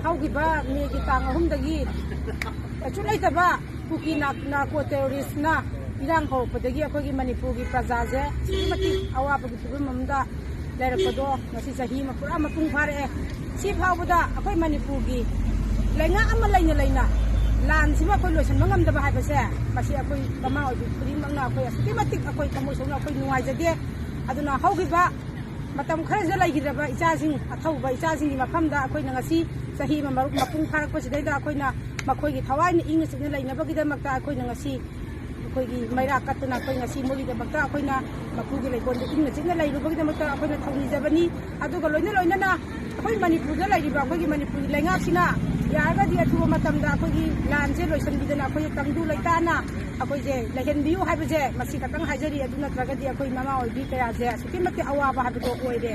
ꯍꯧꯈꯤꯕ ꯃꯦꯒꯤ ꯇꯥꯡ 3ꯗꯒꯤ ꯀꯩꯁꯨ ꯂꯩꯇꯕ ꯀꯨꯀꯤ ꯅꯥꯔꯀꯣ ꯇꯦꯔꯣꯔꯤꯁꯅ ꯏꯔꯥꯡ ꯍꯧꯔꯛꯄꯗꯒꯤ ꯑꯩꯈꯣꯏꯒꯤ ꯃꯅꯤꯄꯨꯔꯒꯤ ꯄ꯭ꯔꯖꯥꯁꯦ ꯑꯁꯨꯛꯀꯤ ꯃꯇꯤꯛ ꯑꯋꯥꯕꯒꯤ ꯐꯤꯕꯝ ꯑꯃꯗ ꯂꯩꯔꯛꯄꯗꯣ ꯉꯁꯤ ꯆꯍꯤ ꯑꯃ ꯄꯨꯔꯥ ꯃꯄꯨꯡ ꯐꯥꯔꯛꯑꯦ꯫ ꯁꯤ ꯐꯥꯎꯕꯗ ꯑꯩꯈꯣꯏ ꯃꯅꯤꯄꯨꯔꯒꯤ ꯂꯩꯉꯥꯛ ꯑꯃ ꯂꯩꯅ ꯂꯥꯟꯁꯤꯕꯨ ꯑꯩꯈꯣꯏ ꯂꯣꯏꯁꯤꯟꯕ ꯉꯝꯗꯕ ꯍꯥꯏꯕꯁꯦ ꯃꯁꯤ ꯑꯩꯈꯣꯏ ꯃꯃꯥ ꯑꯣꯏꯕꯤ ꯈꯨꯗꯤꯡꯃꯛꯅ ꯑꯩꯈꯣꯏ ꯑꯁꯨꯛꯀꯤ ꯃꯇꯤꯛ ꯑꯩꯈꯣꯏ ꯊꯃꯣꯏ ꯁꯣꯛꯅ ꯑꯩꯈꯣꯏ ꯅꯨꯡꯉꯥꯏꯖꯗꯦ꯫ ꯑꯗꯨꯅ ꯍꯧꯈꯤꯕ ꯃꯇꯝ ꯈꯔꯁꯤꯗ ꯂꯩꯈꯤꯗ꯭ꯔꯕ ꯏꯆꯥꯁꯤꯡ ꯑꯊꯧꯕ ꯏꯆꯥꯁꯤꯡꯒꯤ ꯃꯐꯝꯗ ꯑꯩꯈꯣꯏꯅ ꯉꯁꯤ ꯆꯍꯤ ꯑꯃ ꯃꯄꯨꯡ ꯐꯥꯔꯛꯄꯁꯤꯗꯩꯗ ꯑꯩꯈꯣꯏꯅ ꯃꯈꯣꯏꯒꯤ ꯊꯋꯥꯏꯅ ꯏꯪꯅ ꯆꯤꯛꯅ ꯂꯩꯅꯕꯒꯤꯗꯃꯛꯇ ꯑꯩꯈꯣꯏꯅ ꯉꯁꯤ ꯑꯩꯈꯣꯏꯒꯤ ꯃꯩꯔꯥ ꯀꯠꯇꯅ ꯑꯩꯈꯣꯏ ꯉꯁꯤ ꯃꯣꯏꯒꯤꯗꯃꯛꯇ ꯑꯩꯈꯣꯏꯅ ꯃꯄꯨꯒꯤ ꯂꯩꯀꯣꯜꯗ ꯏꯪꯅ ꯆꯤꯛꯅ ꯂꯩꯔꯨꯕꯒꯤꯗꯃꯛꯇ ꯑꯩꯈꯣꯏꯅ ꯊꯧꯅꯤꯖꯕꯅꯤ꯫ ꯑꯗꯨꯒ ꯂꯣꯏꯅꯅ ꯑꯩꯈꯣꯏ ꯃꯅꯤꯄꯨꯔꯗ ꯂꯩꯔꯤꯕ ꯑꯩꯈꯣꯏꯒꯤ ꯃꯅꯤꯄꯨꯔꯒꯤ ꯂꯩꯉꯥꯛꯁꯤꯅ ꯌꯥꯔꯒꯗꯤ ꯑꯊꯨꯕ ꯃꯇꯝꯗ ꯑꯩꯈꯣꯏꯒꯤ ꯂꯥꯟꯁꯦ ꯂꯣꯏꯁꯤꯟꯕꯤꯗꯅ ꯑꯩꯈꯣꯏ ꯇꯪꯗꯨ ꯂꯩꯇꯥꯅ ꯑꯩꯈꯣꯏꯁꯦ ꯂꯩꯍꯟꯕꯤꯌꯨ ꯍꯥꯏꯕꯁꯦ ꯃꯁꯤ ꯈꯛꯇꯪ ꯍꯥꯏꯖꯔꯤ꯫ ꯑꯗꯨ ꯅꯠꯇ꯭ꯔꯒꯗꯤ ꯑꯩꯈꯣꯏ ꯃꯃꯥ ꯑꯣꯏꯕꯤ ꯀꯌꯥꯁꯦ ꯑꯁꯨꯛꯀꯤ ꯃꯇꯤꯛ ꯑꯋꯥꯕ ꯍꯥꯏꯕꯗꯣ ꯑꯣꯏꯔꯦ꯫